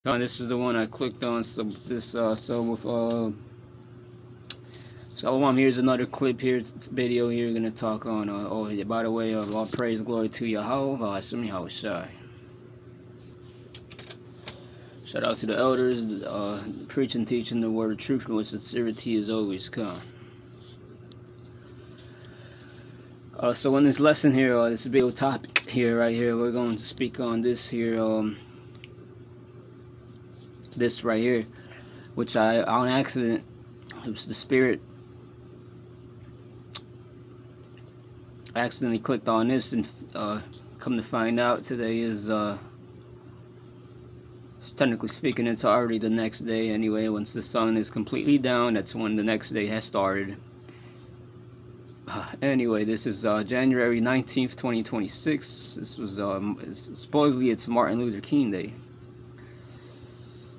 This is the one I clicked on. So here's another clip here. It's a video here. We're gonna talk on. Oh, yeah, by the way, all praise, glory to Yahweh. Shout out to the elders, preaching, teaching the word of truth with sincerity is always come. So in this lesson here, this video topic here, right here, we're going to speak on this here, this right here, which I on accident, it was the spirit. I accidentally clicked on this, and come to find out, today is technically speaking, it's already the next day anyway. Once the sun is completely down, that's when the next day has started. Anyway, this is January 19th, 2026. This was supposedly it's Martin Luther King Day,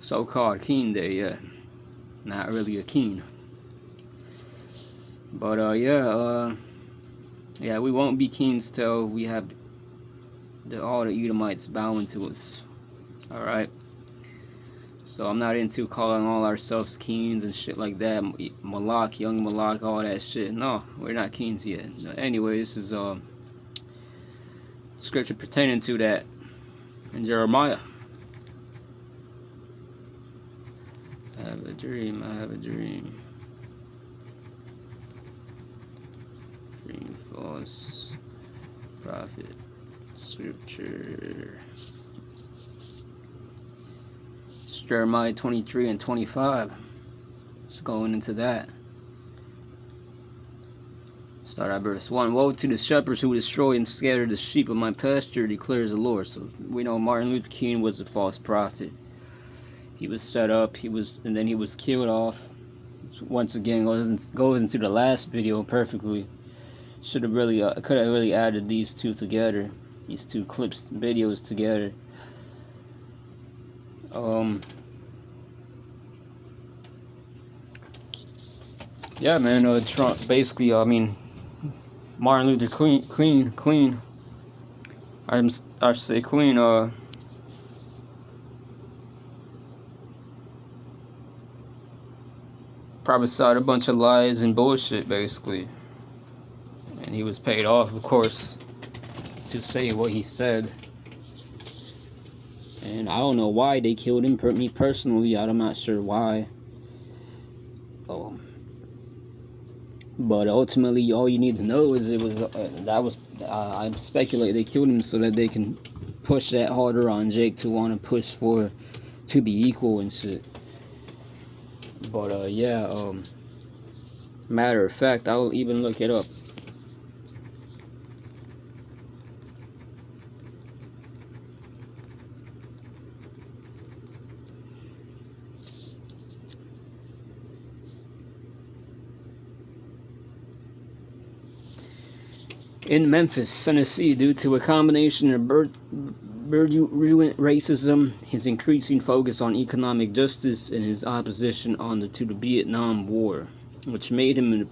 so-called King Day. Yeah, not really a king, but yeah, we won't be kings till we have all the Edomites bowing to us. All right. So I'm not into calling all ourselves kings and shit like that. Mlk, young Mlk, all that shit. No, we're not kings yet. Anyway, this is scripture pertaining to that in Jeremiah. I have a dream. I have a dream. Dream false prophet scripture. Jeremiah 23 and 25. Let's go into that. Start at verse 1. Woe to the shepherds who destroy and scatter the sheep of my pasture, declares the Lord. So we know Martin Luther King was a false prophet. He was set up, and then he was killed off. Once again, goes into the last video perfectly. Should have really, could have really added these two together, these two videos together. Yeah, man. Trump basically. I mean, Martin Luther Queen. I say Queen. Prophesied a bunch of lies and bullshit, basically, and he was paid off, of course, to say what he said. And I don't know why they killed him. Me personally, I'm not sure why. But ultimately, all you need to know is I speculate they killed him so that they can push that harder on Jake to want to push to be equal and shit. But yeah, matter of fact, I'll even look it up. In Memphis, Tennessee, due to a combination of virulent racism, his increasing focus on economic justice, and his opposition to the Vietnam War, which made him a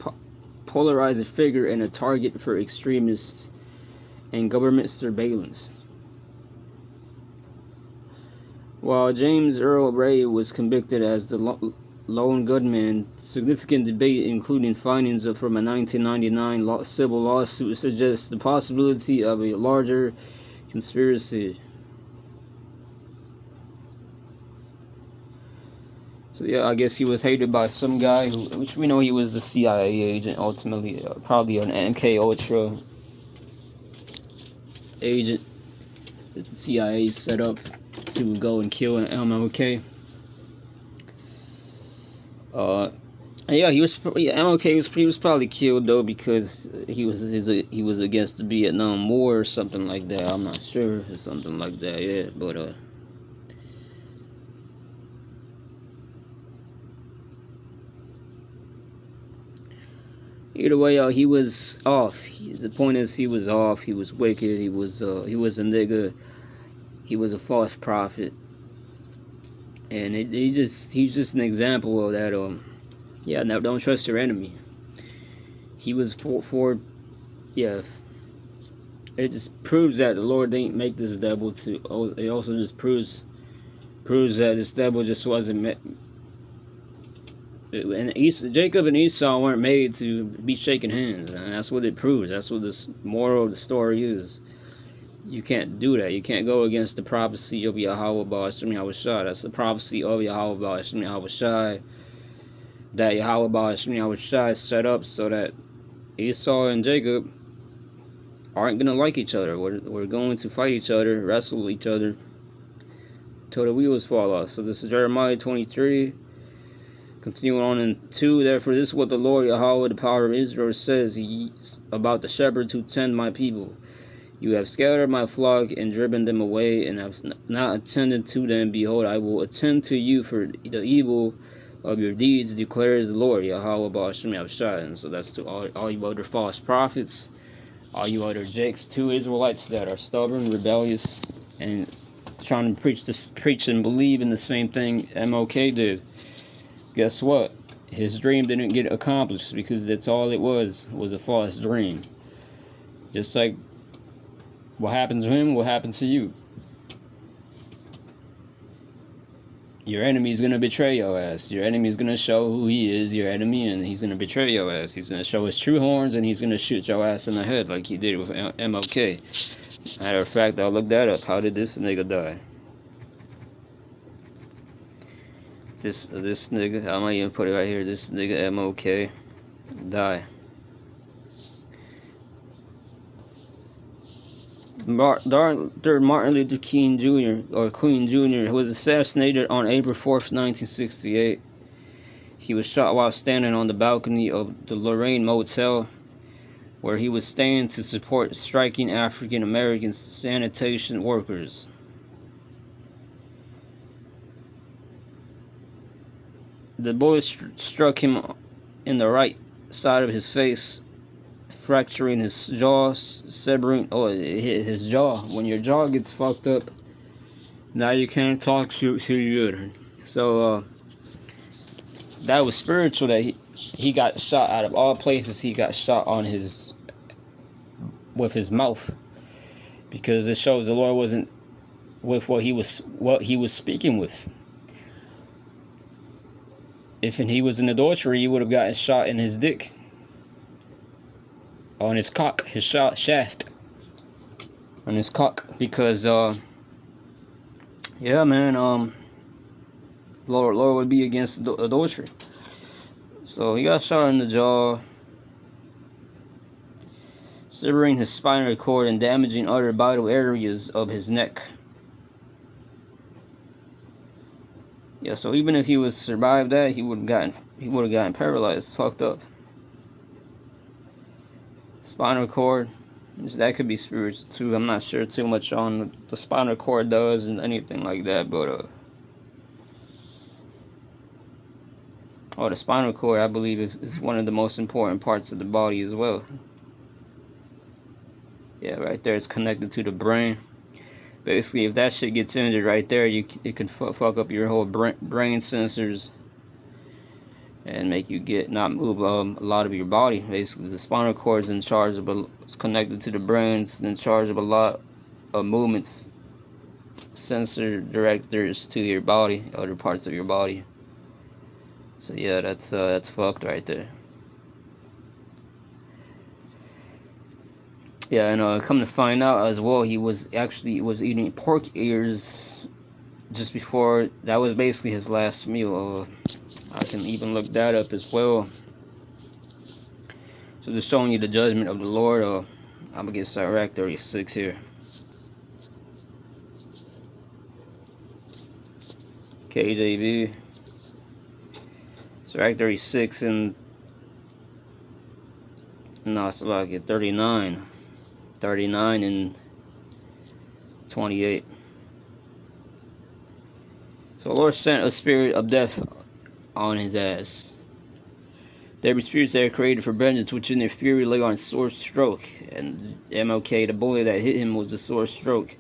polarizing figure and a target for extremists and government surveillance. While James Earl Ray was convicted as the lone gunman, significant debate, including findings from a 1999 civil lawsuit, suggests the possibility of a larger conspiracy. So yeah, I guess he was hated by some guy which we know he was a CIA agent, ultimately, probably an MK Ultra agent that the CIA set up to go and kill MLK. Yeah, MLK was probably killed though because he was against the Vietnam War or something like that. I'm not sure, or something like that. Yeah, but either way, he was off. The point is, he was off. He was wicked. He was a nigga. He was a false prophet, and he's just an example of that. Yeah, now don't trust your enemy. He was yeah. It just proves that the Lord didn't make this devil to. It also just proves Proves that this devil just wasn't met. And Jacob and Esau weren't made to be shaking hands, and that's what it proves. That's what the moral of the story is. You can't do that. You can't go against the prophecy of Yahweh Ba'ashem Yahushai. That's the prophecy of Yahweh Ba'ashem Yahushai. That Yahweh Ba'ashem Yahushai set up so that Esau and Jacob aren't going to like each other. We're going to fight each other, wrestle each other, till the wheels fall off. So this is Jeremiah 23. Continuing on in 2, therefore this is what the Lord Yahweh, the power of Israel, says about the shepherds who tend my people. You have scattered my flock and driven them away, and have not attended to them. Behold, I will attend to you for the evil of your deeds, declares the Lord Yahweh Ba'ashem Yahushai. And so that's to all you other false prophets, all you other Jakes, two Israelites that are stubborn, rebellious, and trying to preach and believe in the same thing Mlk did. Guess what? His dream didn't get accomplished because that's all it was a false dream. Just like what happened to him, what happened to you. Your enemy is going to betray your ass. Your enemy is going to show who he is, your enemy, and he's going to betray your ass. He's going to show his true horns, and he's going to shoot your ass in the head like he did with Mlk. Matter of fact, I looked that up. How did this nigga die? This nigga, I might even put it right here. This nigga Mlk die. Martin Luther King Jr. or Queen Jr. was assassinated on April 4th, 1968. He was shot while standing on the balcony of the Lorraine Motel, where he was staying to support striking African American sanitation workers. The bullet struck him in the right side of his face, fracturing his jaw, severing. Oh, it hit his jaw. When your jaw gets fucked up, now you can't talk too good. So that was spiritual. That he got shot. Out of all places, he got shot on with his mouth, because it shows the Lord wasn't with what he was speaking with. If he was in adultery, he would have gotten shot in his dick, on his cock, his shaft, on his cock. Because yeah, man, Lord would be against adultery. So he got shot in the jaw, severing his spinal cord and damaging other vital areas of his neck. Yeah, so even if he was survived that, he would have gotten paralyzed, fucked up. Spinal cord, that could be spiritual too. I'm not sure too much on what the spinal cord does and anything like that, but the spinal cord, I believe, is one of the most important parts of the body as well. Yeah, right there, it's connected to the brain. Basically, if that shit gets injured right there, it can fuck up your whole brain sensors and make you not move a lot of your body. Basically, the spinal cord is in charge of it's connected to the brain. It's in charge of a lot of movements, sensor directors to your body, other parts of your body. So yeah, that's fucked right there. Yeah, and come to find out as well, he was eating pork ears just before. That was basically his last meal. I can even look that up as well. So just showing you the judgment of the Lord. I'm gonna get Sirach 36 here. KJV. Sirach 36 and no, it's like 39. 39 and 28. So the Lord sent a spirit of death on his ass. There be spirits that are created for vengeance, which in their fury lay on sword stroke. And Mlk, the bullet that hit him, was the sword stroke.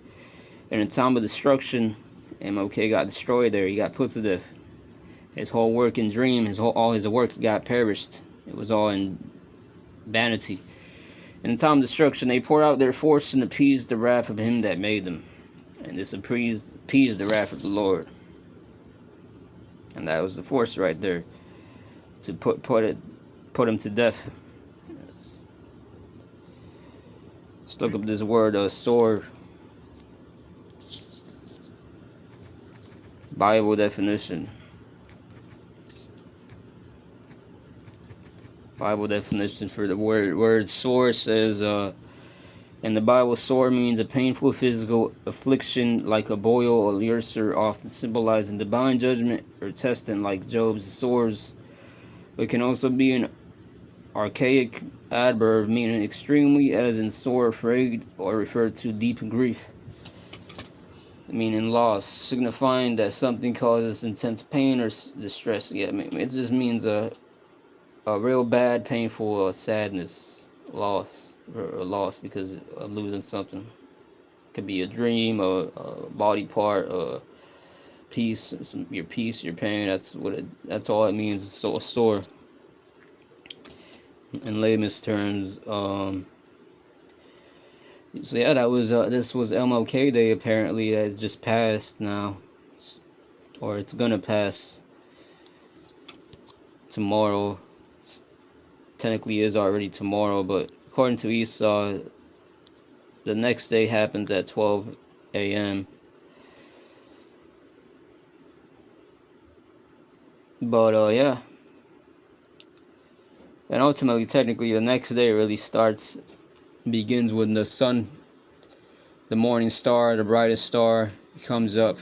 And in time of destruction, Mlk got destroyed there. He got put to death. His whole work and dream, all his work got perished. It was all in vanity. In the time of destruction, they poured out their force and appeased the wrath of him that made them. And this appeased the wrath of the Lord. and that was the force right there to put him to death. Let's look up this word, sword. Bible definition. Bible definition for the word sword says, in the Bible, sword means a painful physical affliction like a boil or ulcer, often symbolizing divine judgment or testing, like Job's swords. It can also be an archaic adverb meaning extremely, as in sore afraid, or refer to deep grief, meaning loss, signifying that something causes intense pain or distress. Yeah, it just means a real bad, painful sadness, loss, or loss because of losing something. It could be a dream, a body part, a piece, your peace, your pain. That's all it means. So a sore. In layman's terms, so yeah, that was this was MLK Day. Apparently, it's just passed now, or it's gonna pass tomorrow. Technically is already tomorrow, but according to Esau, the next day happens at 12 a.m. But yeah, and ultimately, technically, the next day really begins when the sun, the morning star, the brightest star, comes up,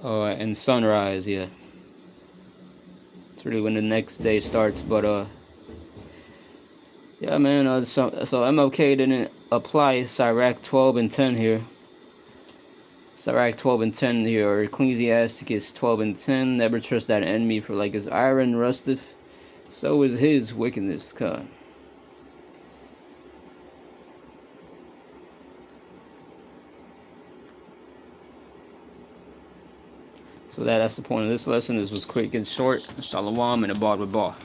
and sunrise. Yeah, it's really when the next day starts. But yeah, man. So MLK didn't apply Sirach 12 and 10 here. Sirach 12 and 10 here, or Ecclesiasticus 12 and 10. Never trust that enemy, for like his iron rusteth, so is his wickedness. God. So that's the point of this lesson. This was quick and short. Shalom and abad with bar.